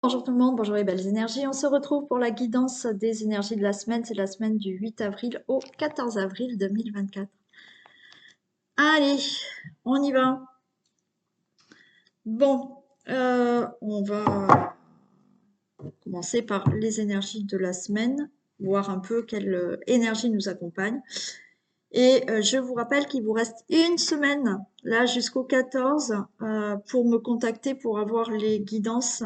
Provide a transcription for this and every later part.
Bonjour tout le monde, bonjour les belles énergies. On se retrouve pour la guidance des énergies de la semaine. C'est la semaine du 8 avril au 14 avril 2024. Allez, on y va. Bon, on va commencer par les énergies de la semaine, voir un peu quelle énergie nous accompagne. Et je vous rappelle qu'il vous reste une semaine, là jusqu'au 14, pour me contacter pour avoir les guidances,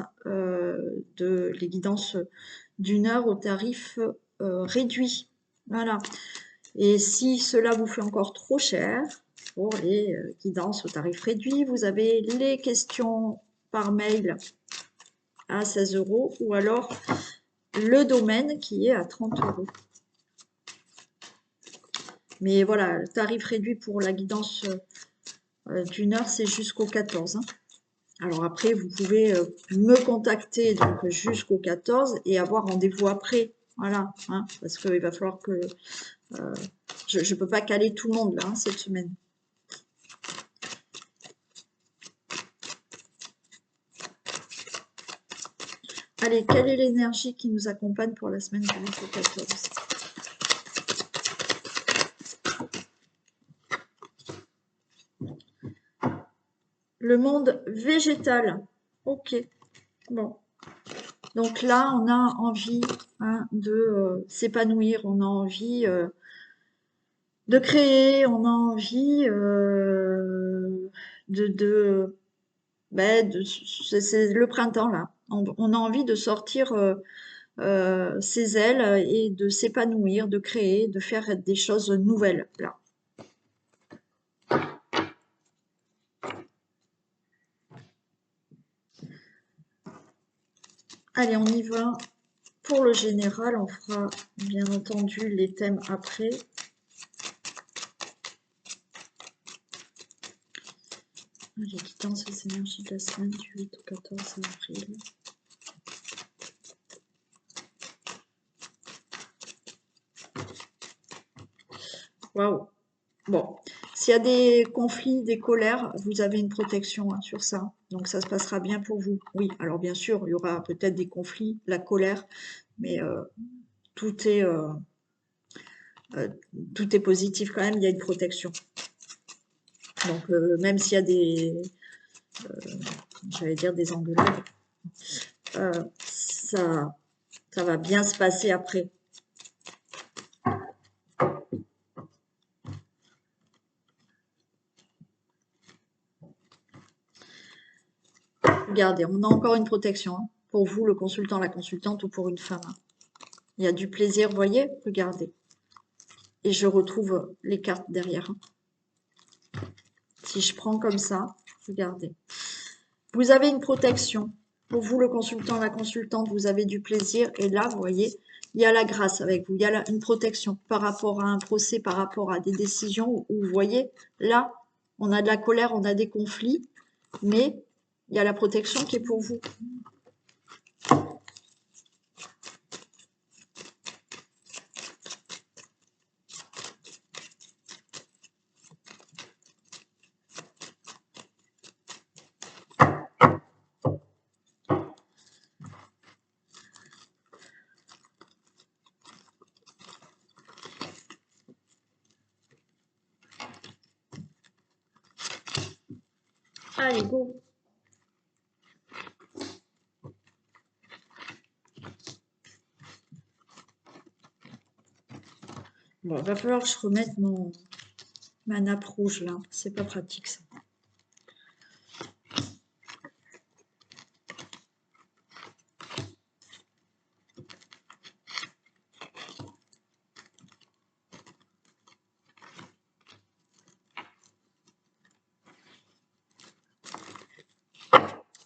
d'une heure au tarif réduit. Voilà. Et si cela vous fait encore trop cher, pour les guidances au tarif réduit, vous avez les questions par mail à 16 € ou alors le domaine qui est à 30 €. Mais voilà, le tarif réduit pour la guidance d'une heure, c'est jusqu'au 14. Hein. Alors après, vous pouvez me contacter donc jusqu'au 14 et avoir rendez-vous après. Voilà, hein, parce qu'il va falloir que... je ne peux pas caler tout le monde là, hein, cette semaine. Allez, quelle est l'énergie qui nous accompagne pour la semaine du 8 au 14? Le monde végétal. Ok, bon. Donc là, on a envie de s'épanouir, on a envie de créer, on a envie c'est le printemps là. On a envie de sortir ses ailes et de s'épanouir, de créer, de faire des choses nouvelles là. Allez, on y va. Pour le général, on fera bien entendu les thèmes après. Les guidances des énergies de la semaine du 8 au 14 avril. Waouh. Bon, s'il y a des conflits, des colères, vous avez une protection sur ça. Donc ça se passera bien pour vous. Oui, alors bien sûr, il y aura peut-être des conflits, la colère, mais tout est positif quand même, il y a une protection. Donc même s'il y a des, j'allais dire des engueulades, ça va bien se passer après. Regardez, on a encore une protection hein, pour vous, le consultant, la consultante ou pour une femme. Hein. Il y a du plaisir, vous voyez, regardez. Et je retrouve les cartes derrière. Hein. Si je prends comme ça, regardez. Vous avez une protection. Pour vous, le consultant, la consultante, vous avez du plaisir. Et là, vous voyez, il y a la grâce avec vous. Il y a une protection par rapport à un procès, par rapport à des décisions où, vous voyez, là, on a de la colère, on a des conflits, mais il y a la protection qui est pour vous. Allez, go. Bon, il va falloir que je remette ma nappe rouge là. C'est pas pratique ça.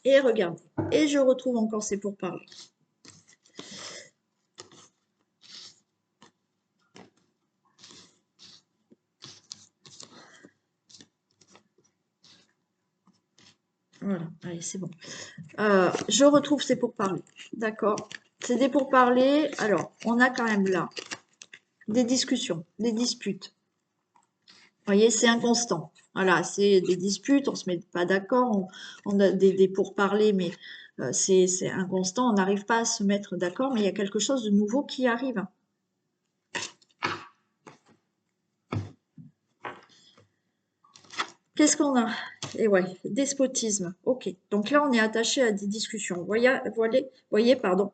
Et regarde. Et je retrouve encore ces pourparlers. Voilà, allez, c'est bon. Je retrouve ces pourparlers. D'accord. C'est des pourparlers. Alors, on a quand même là des discussions, des disputes. Vous voyez, c'est inconstant. Voilà, c'est des disputes, on se met pas d'accord, on a des pourparlers, mais c'est inconstant, on n'arrive pas à se mettre d'accord, mais il y a quelque chose de nouveau qui arrive. Qu'est-ce qu'on a? Et ouais, despotisme. Ok. Donc là, on est attaché à des discussions. Voyez, pardon,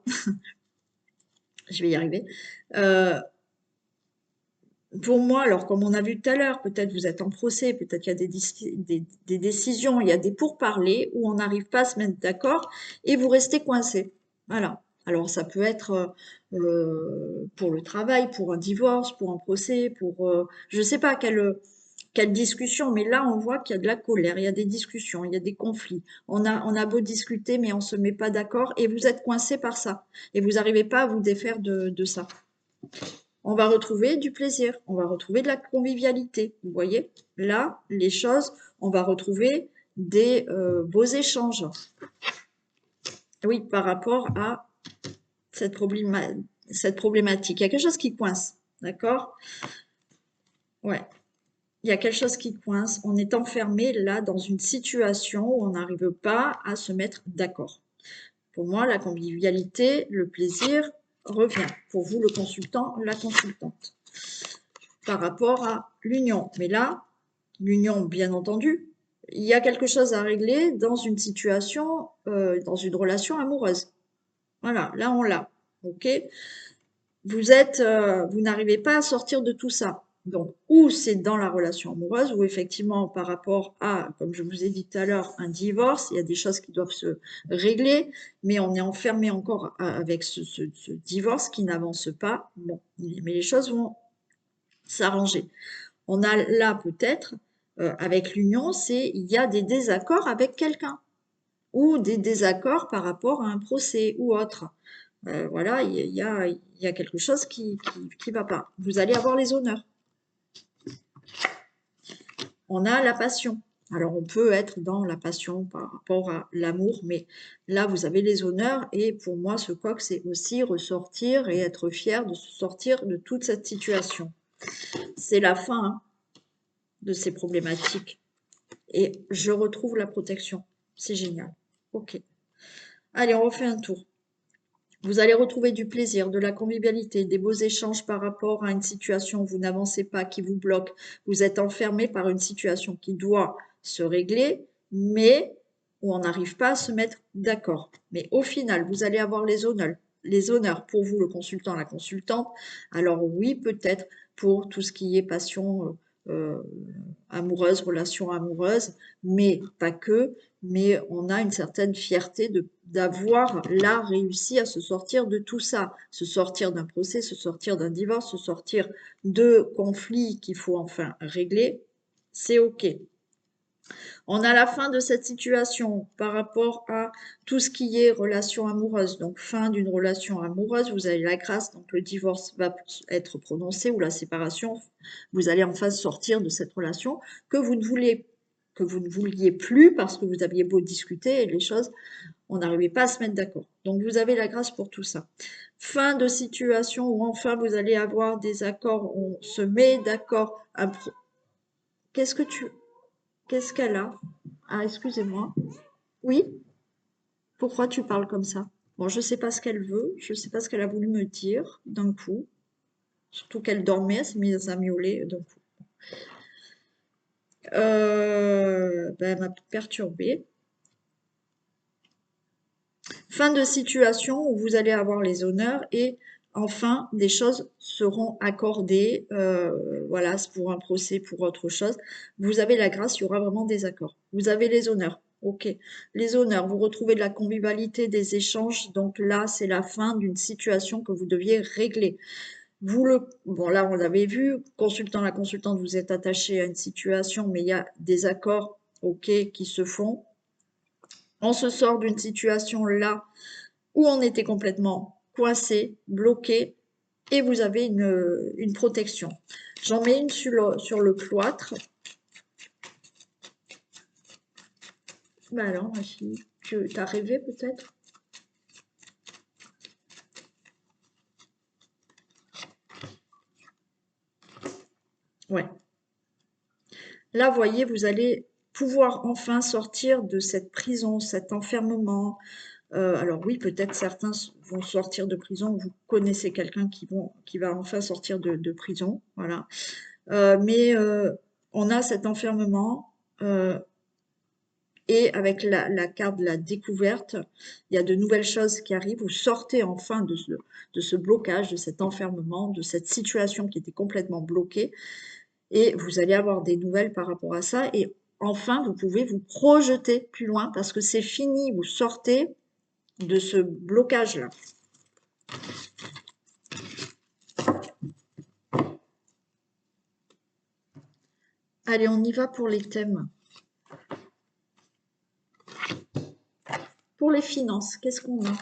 je vais y arriver. Euh, pour moi, alors comme on a vu tout à l'heure, peut-être vous êtes en procès, peut-être qu'il y a des décisions, il y a des pourparlers où on n'arrive pas à se mettre d'accord et vous restez coincé. Voilà. Alors ça peut être pour le travail, pour un divorce, pour un procès, pour je ne sais pas quelle discussion, mais là on voit qu'il y a de la colère, il y a des discussions, il y a des conflits. On a beau discuter, mais on ne se met pas d'accord et vous êtes coincé par ça et vous n'arrivez pas à vous défaire de ça. On va retrouver du plaisir, on va retrouver de la convivialité. Vous voyez, là, les choses, on va retrouver des beaux échanges. Oui, par rapport à cette problématique. Il y a quelque chose qui coince, d'accord? Ouais, il y a quelque chose qui coince. On est enfermé là dans une situation où on n'arrive pas à se mettre d'accord. Pour moi, la convivialité, le plaisir revient. Pour vous, le consultant, la consultante. Par rapport à l'union. Mais là, l'union, bien entendu, il y a quelque chose à régler dans une situation, dans une relation amoureuse. Voilà, là on l'a. Ok. Vous n'arrivez pas à sortir de tout ça. Donc, ou c'est dans la relation amoureuse, ou effectivement par rapport à, comme je vous ai dit tout à l'heure, un divorce, il y a des choses qui doivent se régler, mais on est enfermé encore avec ce divorce qui n'avance pas. Bon, mais les choses vont s'arranger. On a là peut-être, avec l'union, il y a des désaccords avec quelqu'un ou des désaccords par rapport à un procès ou autre. Voilà, il y a quelque chose qui va pas. Vous allez avoir les honneurs. On a la passion. Alors, on peut être dans la passion par rapport à l'amour, mais là, vous avez les honneurs. Et pour moi, ce coq, c'est aussi ressortir et être fier de sortir de toute cette situation. C'est la fin hein, de ces problématiques. Et je retrouve la protection. C'est génial. Ok. Allez, on refait un tour. Vous allez retrouver du plaisir, de la convivialité, des beaux échanges par rapport à une situation où vous n'avancez pas, qui vous bloque. Vous êtes enfermé par une situation qui doit se régler, mais où on n'arrive pas à se mettre d'accord. Mais au final, vous allez avoir les honneurs. Les honneurs pour vous, le consultant, la consultante. Alors oui, peut-être pour tout ce qui est passion amoureuse, relation amoureuse, mais pas que mais on a une certaine fierté d'avoir là réussi à se sortir de tout ça, se sortir d'un procès, se sortir d'un divorce, se sortir de conflits qu'il faut enfin régler, c'est OK. On a la fin de cette situation par rapport à tout ce qui est relation amoureuse. Donc, fin d'une relation amoureuse, vous avez la grâce, donc le divorce va être prononcé ou la séparation. Vous allez enfin sortir de cette relation que vous ne vouliez plus parce que vous aviez beau discuter et les choses, on n'arrivait pas à se mettre d'accord. Donc, vous avez la grâce pour tout ça. Fin de situation où enfin vous allez avoir des accords, on se met d'accord. Qu'est-ce qu'elle a? Ah, excusez-moi. Oui? Pourquoi tu parles comme ça? Bon, je sais pas ce qu'elle veut, je sais pas ce qu'elle a voulu me dire d'un coup. Surtout qu'elle dormait, elle s'est mise à miauler d'un coup. Ben, elle m'a perturbée. Fin de situation où vous allez avoir les honneurs et enfin des choses seront accordées. Voilà, c'est pour un procès, pour autre chose. Vous avez la grâce, il y aura vraiment des accords. Vous avez les honneurs. Ok. Les honneurs, vous retrouvez de la convivialité, des échanges. Donc là, c'est la fin d'une situation que vous deviez régler. Bon là, on l'avait vu, consultant la consultante, vous êtes attaché à une situation, mais il y a des accords, ok, qui se font. On se sort d'une situation là où on était complètement coincé, bloqué, et vous avez une protection. J'en mets une sur le cloître. Bah alors, ma fille, tu as rêvé peut-être? Ouais. Là, vous voyez, vous allez pouvoir enfin sortir de cette prison, cet enfermement, Alors oui, peut-être certains vont sortir de prison. Vous connaissez quelqu'un qui va enfin sortir de prison, voilà. Mais on a cet enfermement et avec la carte de la découverte, il y a de nouvelles choses qui arrivent. Vous sortez enfin de ce blocage, de cet enfermement, de cette situation qui était complètement bloquée et vous allez avoir des nouvelles par rapport à ça et enfin, vous pouvez vous projeter plus loin parce que c'est fini, vous sortez de ce blocage-là. Allez, on y va pour les thèmes. Pour les finances, qu'est-ce qu'on a?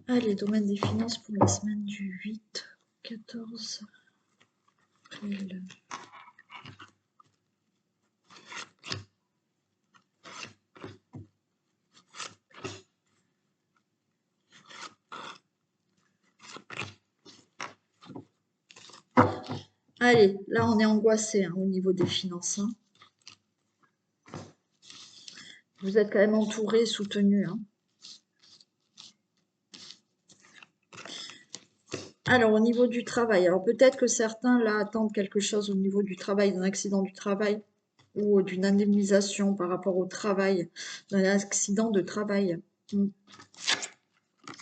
Allez, domaine des finances pour la semaine du 8, 14 avril. Allez, là on est angoissé au niveau des finances. Hein. Vous êtes quand même entouré, soutenu. Hein. Alors, au niveau du travail, alors peut-être que certains là attendent quelque chose au niveau du travail, d'un accident du travail ou d'une indemnisation par rapport au travail, d'un accident de travail. Il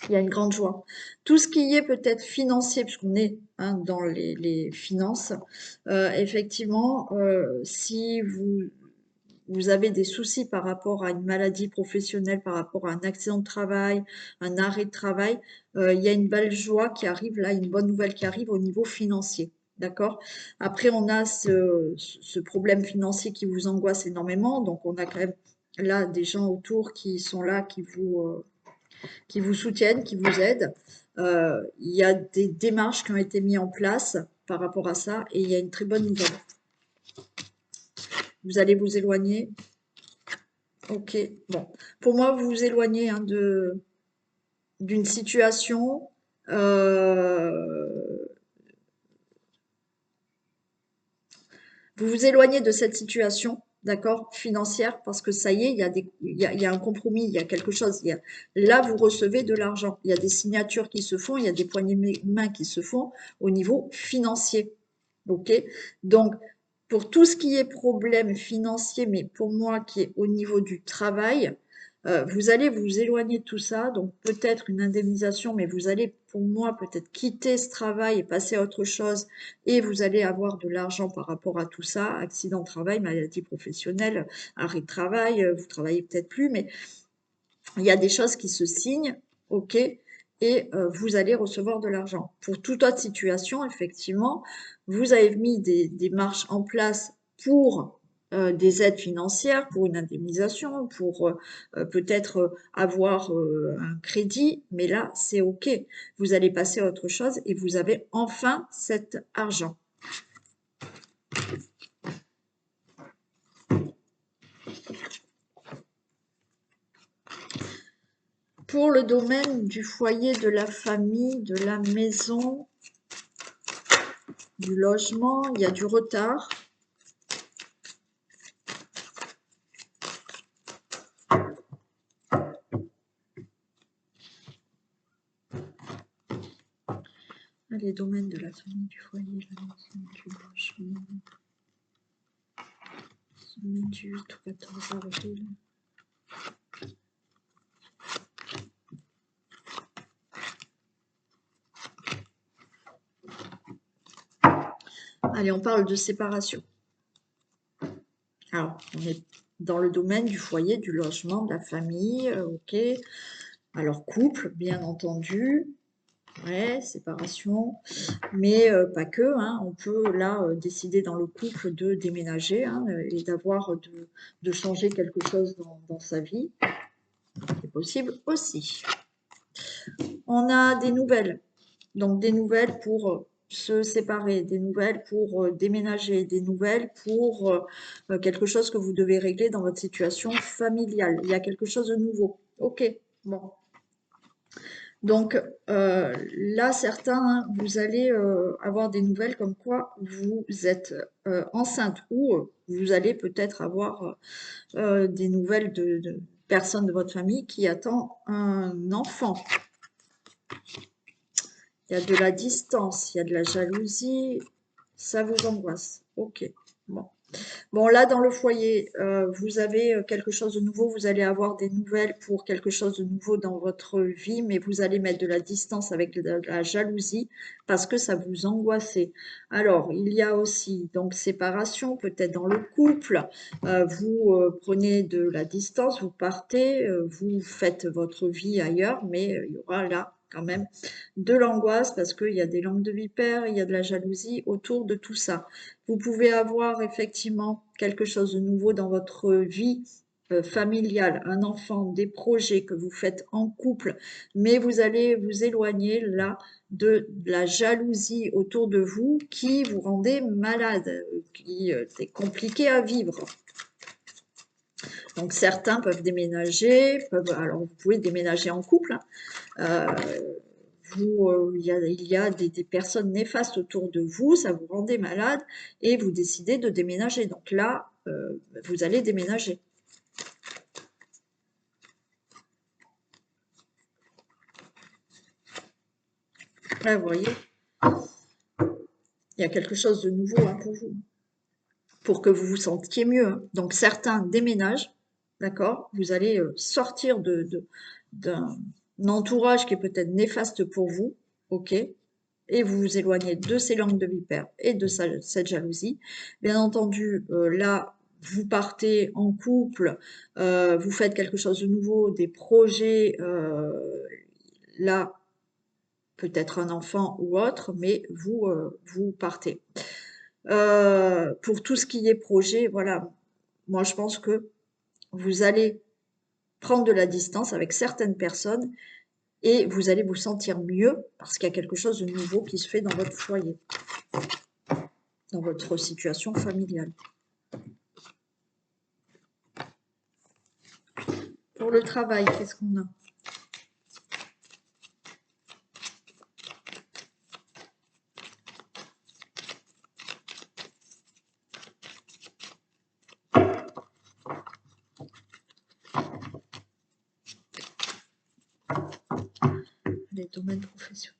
y a une grande joie. Tout ce qui est peut-être financier, puisqu'on est dans les finances, effectivement, si vous avez des soucis par rapport à une maladie professionnelle, par rapport à un accident de travail, un arrêt de travail, il y a une belle joie qui arrive là, une bonne nouvelle qui arrive au niveau financier. D'accord? Après, on a ce problème financier qui vous angoisse énormément. Donc, on a quand même là des gens autour qui sont là, qui vous soutiennent, qui vous aident. Il y a des démarches qui ont été mises en place par rapport à ça et il y a une très bonne nouvelle. Vous allez vous éloigner. Ok, bon. Pour moi, vous vous éloignez d'une situation. Vous vous éloignez de cette situation, d'accord, financière, parce que ça y est, il y a un compromis, il y a quelque chose. Là, vous recevez de l'argent. Il y a des signatures qui se font, il y a des poignées de main qui se font au niveau financier. Ok, donc pour tout ce qui est problème financier, mais pour moi qui est au niveau du travail, vous allez vous éloigner de tout ça, donc peut-être une indemnisation, mais vous allez, pour moi, peut-être quitter ce travail et passer à autre chose, et vous allez avoir de l'argent par rapport à tout ça, accident de travail, maladie professionnelle, arrêt de travail, vous travaillez peut-être plus, mais il y a des choses qui se signent, ok, et vous allez recevoir de l'argent. Pour toute autre situation, effectivement, vous avez mis des marches en place pour des aides financières, pour une indemnisation, pour peut-être avoir un crédit, mais là, c'est ok. Vous allez passer à autre chose et vous avez enfin cet argent. Pour le domaine du foyer, de la famille, de la maison, du logement, il y a du retard. Les domaines de la famille, du foyer, de la maison, du logement. Semaine du 8 au 14 avril. Allez, on parle de séparation. Alors, on est dans le domaine du foyer, du logement, de la famille, ok. Alors, couple, bien entendu. Ouais, séparation. Mais pas que, hein. On peut là décider dans le couple de déménager et d'avoir de changer quelque chose dans sa vie. C'est possible aussi. On a des nouvelles. Donc des nouvelles pour se séparer, des nouvelles pour déménager, des nouvelles pour quelque chose que vous devez régler dans votre situation familiale. Il y a quelque chose de nouveau. Ok, bon. Donc là, certains, hein, vous allez avoir des nouvelles comme quoi vous êtes enceinte ou vous allez peut-être avoir des nouvelles de personnes de votre famille qui attend un enfant. Il y a de la distance, il y a de la jalousie, ça vous angoisse. Ok, bon. Bon, là, dans le foyer, vous avez quelque chose de nouveau, vous allez avoir des nouvelles pour quelque chose de nouveau dans votre vie, mais vous allez mettre de la distance avec de la jalousie parce que ça vous angoissait. Alors, il y a aussi donc séparation, peut-être dans le couple, vous prenez de la distance, vous partez, vous faites votre vie ailleurs, mais il y aura là quand même de l'angoisse parce qu'il y a des langues de vipère, il y a de la jalousie autour de tout ça. Vous pouvez avoir effectivement quelque chose de nouveau dans votre vie familiale, un enfant, des projets que vous faites en couple, mais vous allez vous éloigner là de la jalousie autour de vous qui vous rendait malade, qui est compliqué à vivre. Donc certains peuvent déménager, alors vous pouvez déménager en couple, hein. Il y a des personnes néfastes autour de vous, ça vous rendait malade et vous décidez de déménager. Donc là, vous allez déménager. Là, vous voyez, il y a quelque chose de nouveau hein, pour vous, pour que vous vous sentiez mieux. Hein. Donc certains déménagent, d'accord? Vous allez sortir d'un entourage qui est peut-être néfaste pour vous, ok? Et vous vous éloignez de ces langues de vipère et de cette jalousie. Bien entendu, là, vous partez en couple, vous faites quelque chose de nouveau, des projets, là, peut-être un enfant ou autre, mais vous partez. Pour tout ce qui est projet, voilà, moi je pense que vous allez prendre de la distance avec certaines personnes et vous allez vous sentir mieux parce qu'il y a quelque chose de nouveau qui se fait dans votre foyer, dans votre situation familiale. Pour le travail, qu'est-ce qu'on a? Les domaines professionnels.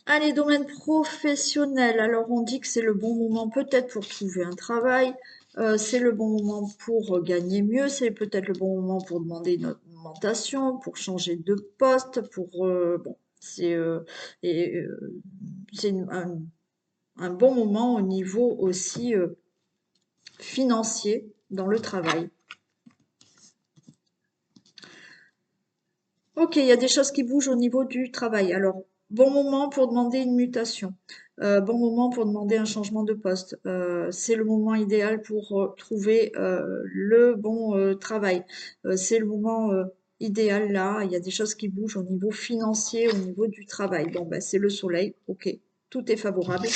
Ah, les domaines professionnels. Alors, on dit que c'est le bon moment peut-être pour trouver un travail. C'est le bon moment pour gagner mieux. C'est peut-être le bon moment pour demander une augmentation, pour changer de poste, pour bon, et, c'est un bon moment au niveau aussi financier dans le travail. Ok, il y a des choses qui bougent au niveau du travail. Alors, bon moment pour demander une mutation. Bon moment pour demander un changement de poste. C'est le moment idéal pour trouver le bon travail. C'est le moment idéal là. Il y a des choses qui bougent au niveau financier, au niveau du travail. Bon, ben, c'est le soleil. Ok, tout est favorable.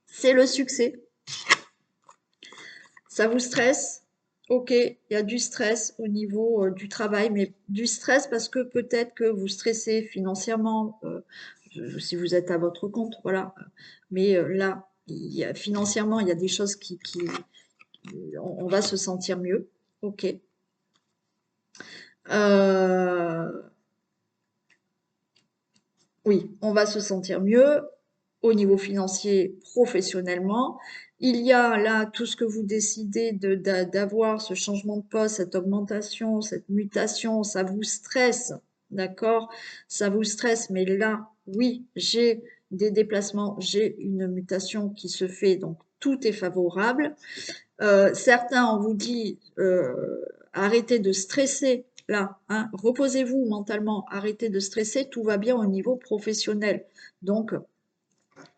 C'est le succès. Ça vous stresse? Ok, il y a du stress au niveau du travail, mais du stress parce que peut-être que vous stressez financièrement, si vous êtes à votre compte, voilà. Mais là, financièrement, il y a des choses on va se sentir mieux. Ok. Euh, oui, on va se sentir mieux au niveau financier, professionnellement. Il y a là tout ce que vous décidez d'avoir, ce changement de poste, cette augmentation, cette mutation, ça vous stresse, d'accord? Ça vous stresse, mais là, oui, j'ai des déplacements, j'ai une mutation qui se fait, donc tout est favorable. Certains, on vous dit, arrêtez de stresser là, hein, reposez-vous mentalement, arrêtez de stresser, tout va bien au niveau professionnel. Donc,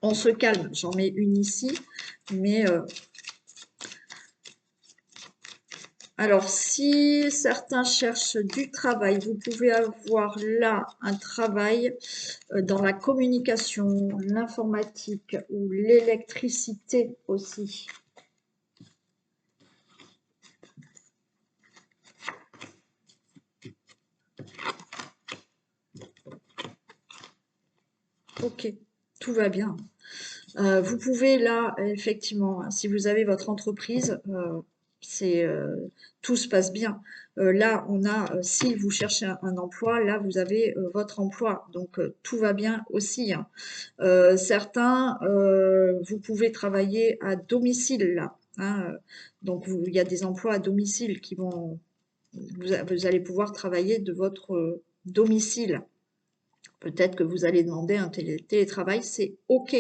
on se calme. J'en mets une ici, mais alors, si certains cherchent du travail, vous pouvez avoir là un travail dans la communication, l'informatique ou l'électricité aussi. Ok, tout va bien. Vous pouvez là, effectivement, si vous avez votre entreprise, tout se passe bien. Là, on a, si vous cherchez un emploi, là, vous avez votre emploi. Donc, tout va bien aussi, hein. Certains, vous pouvez travailler à domicile, là, hein. Donc, il y a des emplois à domicile qui vont, vous allez pouvoir travailler de votre domicile. Peut-être que vous allez demander un télétravail, c'est OK.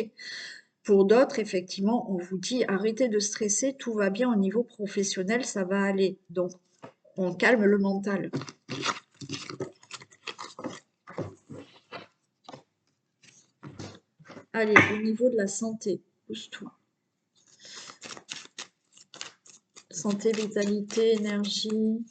Pour d'autres, effectivement, on vous dit arrêtez de stresser, tout va bien au niveau professionnel, ça va aller. Donc, on calme le mental. Allez, au niveau de la santé, pousse-toi. Santé, vitalité, énergie.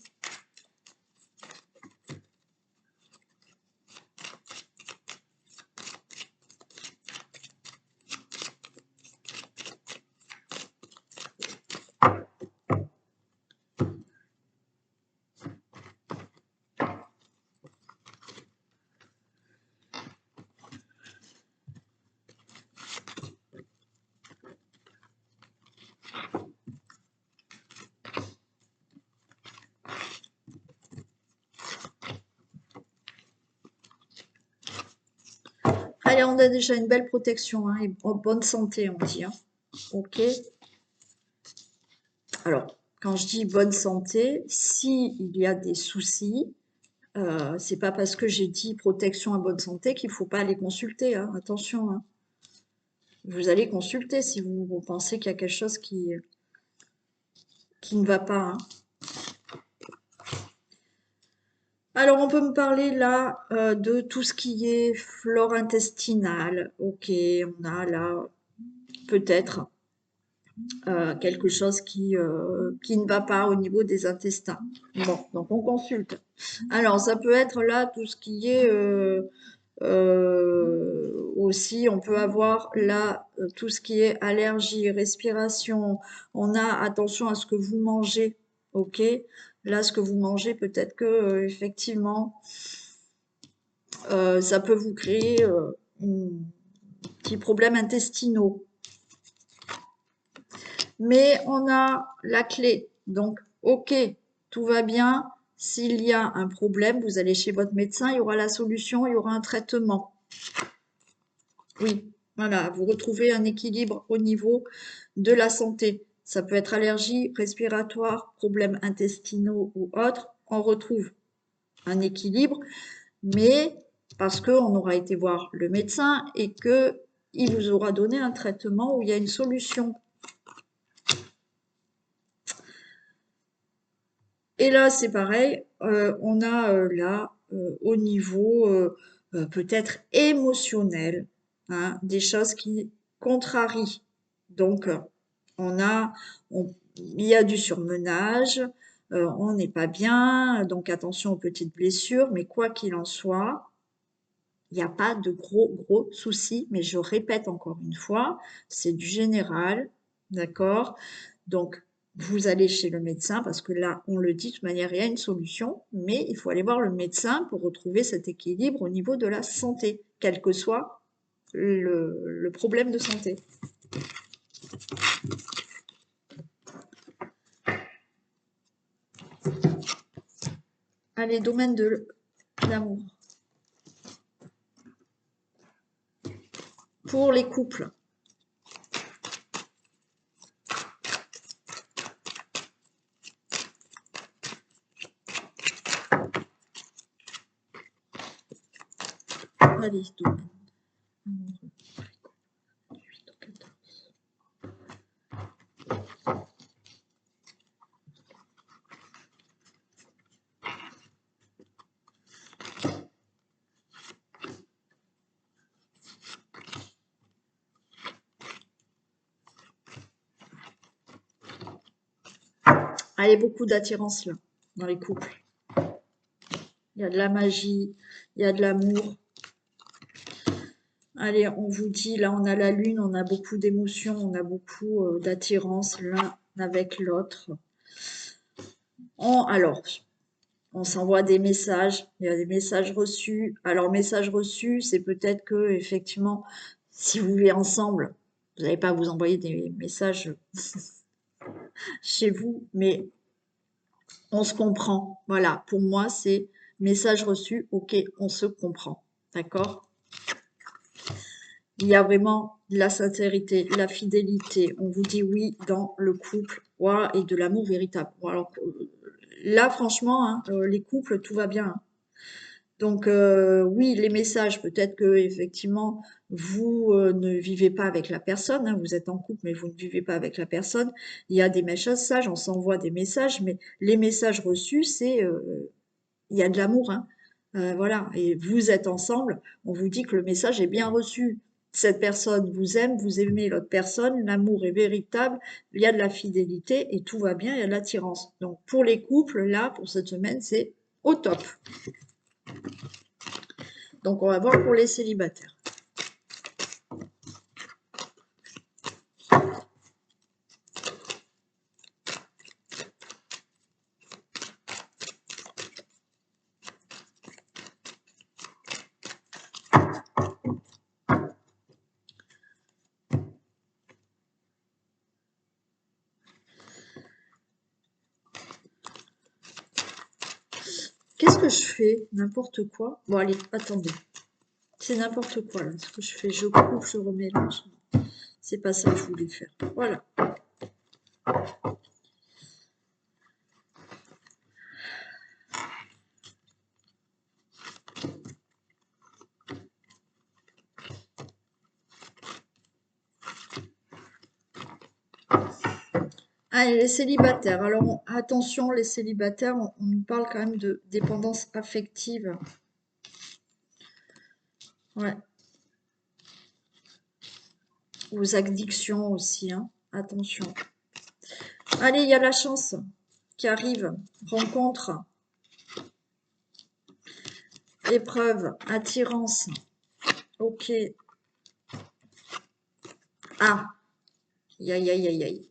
Allez, on a déjà une belle protection, hein, et en bonne santé, on dit, hein. OK. Alors, quand je dis bonne santé, s'il y a des soucis, c'est pas parce que j'ai dit protection à bonne santé qu'il faut pas aller consulter, hein. Attention, hein. Vous allez consulter si vous pensez qu'il y a quelque chose qui ne va pas, hein. Alors, on peut me parler là de tout ce qui est flore intestinale. Ok, on a là peut-être quelque chose qui ne va pas au niveau des intestins. Bon, donc on consulte. Alors, ça peut être là tout ce qui est aussi, on peut avoir là tout ce qui est allergie, respiration. On a attention à ce que vous mangez. Ok, là, ce que vous mangez, peut-être que effectivement, ça peut vous créer un petit problème intestinaux. Mais on a la clé. Donc, ok, tout va bien. S'il y a un problème, vous allez chez votre médecin, il y aura la solution, il y aura un traitement. Oui, voilà, vous retrouvez un équilibre au niveau de la santé. Ça peut être allergie respiratoire, problèmes intestinaux ou autres. On retrouve un équilibre, mais parce qu'on aura été voir le médecin et que il vous aura donné un traitement où il y a une solution. Et là, c'est pareil, on a là, au niveau peut-être émotionnel, hein, des choses qui contrarient. Donc, on a, il y a du surmenage, on n'est pas bien, donc attention aux petites blessures, mais quoi qu'il en soit, il n'y a pas de gros soucis, mais je répète encore une fois, c'est du général, d'accord? Donc, vous allez chez le médecin parce que là, on le dit, de toute manière, il y a une solution, mais il faut aller voir le médecin pour retrouver cet équilibre au niveau de la santé, quel que soit le problème de santé. Allez, domaine de l'amour. Pour les couples. Allez, domaine. Allez, beaucoup d'attirance là, dans les couples. Il y a de la magie, il y a de l'amour. Allez, on vous dit, là, on a la lune, on a beaucoup d'émotions, on a beaucoup d'attirance l'un avec l'autre. Alors, on s'envoie des messages, il y a des messages reçus. Alors, messages reçus, c'est peut-être que, effectivement, si vous vivez ensemble, vous n'allez pas vous envoyer des messages chez vous, mais on se comprend. Voilà, pour moi, c'est message reçu, ok, on se comprend. D'accord? Il y a vraiment de la sincérité, la fidélité. On vous dit oui dans le couple, voilà, et de l'amour véritable. Bon, alors, là, franchement, hein, les couples, tout va bien, hein. Donc, oui, les messages, peut-être que effectivement, vous ne vivez pas avec la personne, hein, vous êtes en couple, mais vous ne vivez pas avec la personne. Il y a des messages, on s'envoie des messages, mais les messages reçus, c'est, il y a de l'amour, hein. Voilà, et vous êtes ensemble, on vous dit que le message est bien reçu. Cette personne vous aime, vous aimez l'autre personne, l'amour est véritable, il y a de la fidélité et tout va bien, il y a de l'attirance. Donc, pour les couples, là, pour cette semaine, c'est au top. Donc, on va voir pour les célibataires. Qu'est-ce que je fais? N'importe quoi. Bon, allez, attendez. C'est n'importe quoi, là, ce que je fais. Je coupe, je remélange. C'est pas ça que je voulais faire. Voilà. Allez, les célibataires. Alors, attention, les célibataires, on nous parle quand même de dépendance affective. Ouais. Aux addictions aussi, hein. Attention. Allez, il y a la chance qui arrive. Rencontre, épreuve, attirance. Ok. Ah, aïe, aïe, aïe, aïe, aïe.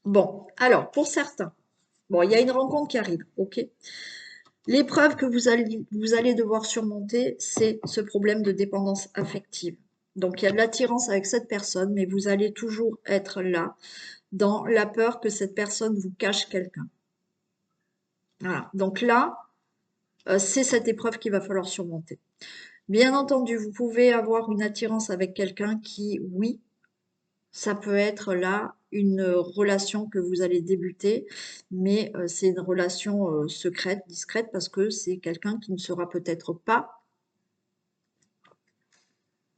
Bon, alors, pour certains, bon, il y a une rencontre qui arrive, ok. L'épreuve que vous allez devoir surmonter, c'est ce problème de dépendance affective. Donc, il y a de l'attirance avec cette personne, mais vous allez toujours être là, dans la peur que cette personne vous cache quelqu'un. Voilà. Donc là, c'est cette épreuve qu'il va falloir surmonter. Bien entendu, vous pouvez avoir une attirance avec quelqu'un qui, oui, ça peut être là une relation que vous allez débuter, mais c'est une relation secrète, discrète, parce que c'est quelqu'un qui ne sera peut-être pas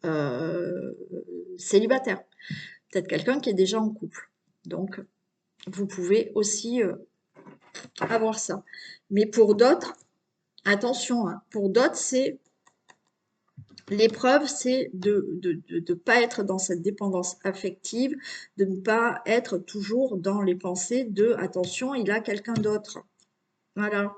euh, célibataire. Peut-être quelqu'un qui est déjà en couple. Donc, vous pouvez aussi avoir ça. Mais pour d'autres, attention, hein, pour d'autres, c'est l'épreuve, c'est de ne pas être dans cette dépendance affective, de ne pas être toujours dans les pensées de attention, il a quelqu'un d'autre. Voilà.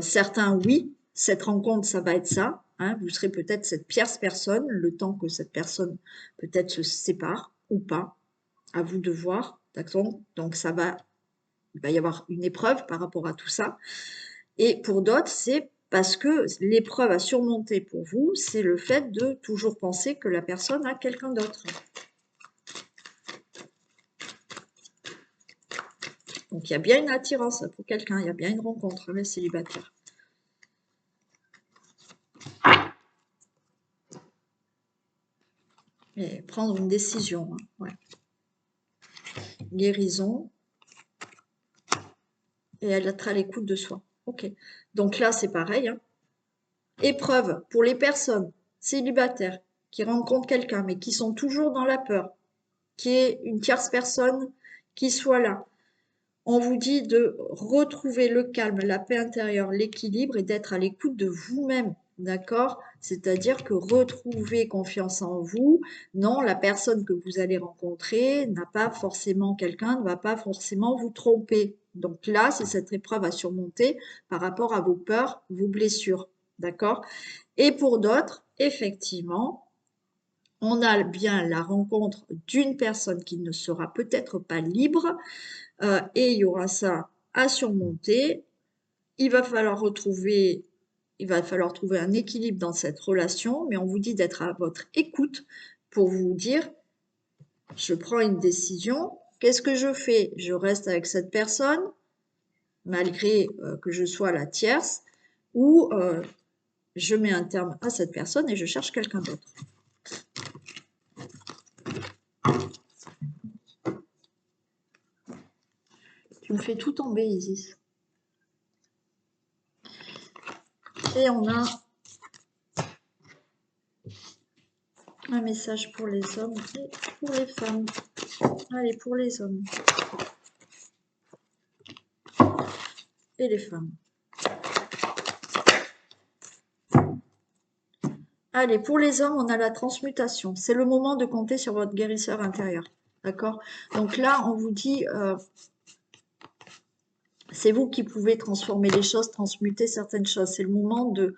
Certains, oui, cette rencontre, ça va être ça, hein, vous serez peut-être cette tierce personne, le temps que cette personne peut-être se sépare ou pas, à vous de voir. D'accord. Donc il va y avoir une épreuve par rapport à tout ça. Et pour d'autres, c'est parce que l'épreuve à surmonter pour vous, c'est le fait de toujours penser que la personne a quelqu'un d'autre. Donc il y a bien une attirance pour quelqu'un, il y a bien une rencontre, les célibataires. Et prendre une décision, hein, ouais. Guérison, et être à l'écoute de soi. Ok. Donc là, c'est pareil, hein. Épreuve pour les personnes célibataires qui rencontrent quelqu'un, mais qui sont toujours dans la peur, qui est une tierce personne qui soit là. On vous dit de retrouver le calme, la paix intérieure, l'équilibre et d'être à l'écoute de vous-même. D'accord? C'est-à-dire que retrouver confiance en vous, non, la personne que vous allez rencontrer n'a pas forcément, quelqu'un ne va pas forcément vous tromper. Donc là, c'est cette épreuve à surmonter par rapport à vos peurs, vos blessures. D'accord? Et pour d'autres, effectivement, on a bien la rencontre d'une personne qui ne sera peut-être pas libre et il y aura ça à surmonter. Il va falloir trouver un équilibre dans cette relation, mais on vous dit d'être à votre écoute pour vous dire, je prends une décision, qu'est-ce que je fais? Je reste avec cette personne, malgré que je sois la tierce, ou je mets un terme à cette personne et je cherche quelqu'un d'autre. Tu me fais tout tomber, Isis. Et on a un message pour les hommes et pour les femmes. Allez, pour les hommes et les femmes. Allez, pour les hommes, on a la transmutation. C'est le moment de compter sur votre guérisseur intérieur. D'accord? Donc là, on vous dit, c'est vous qui pouvez transformer les choses, transmuter certaines choses. C'est le moment de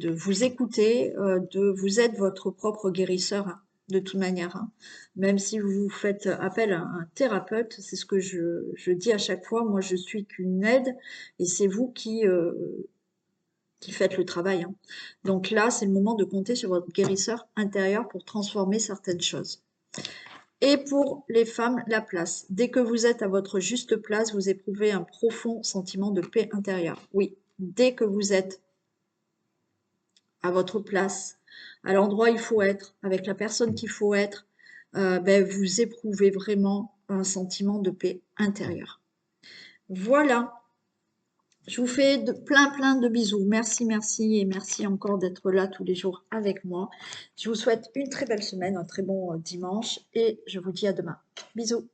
vous écouter, vous êtes votre propre guérisseur, hein, de toute manière. Hein. Même si vous faites appel à un thérapeute, c'est ce que je dis à chaque fois, moi je suis qu'une aide et c'est vous qui faites le travail. Hein. Donc là, c'est le moment de compter sur votre guérisseur intérieur pour transformer certaines choses. Et pour les femmes, la place. Dès que vous êtes à votre juste place, vous éprouvez un profond sentiment de paix intérieure. Oui, dès que vous êtes à votre place, à l'endroit où il faut être, avec la personne qu'il faut être, vous éprouvez vraiment un sentiment de paix intérieure. Voilà. Je vous fais plein de bisous. Merci, merci et merci encore d'être là tous les jours avec moi. Je vous souhaite une très belle semaine, un très bon dimanche et je vous dis à demain. Bisous.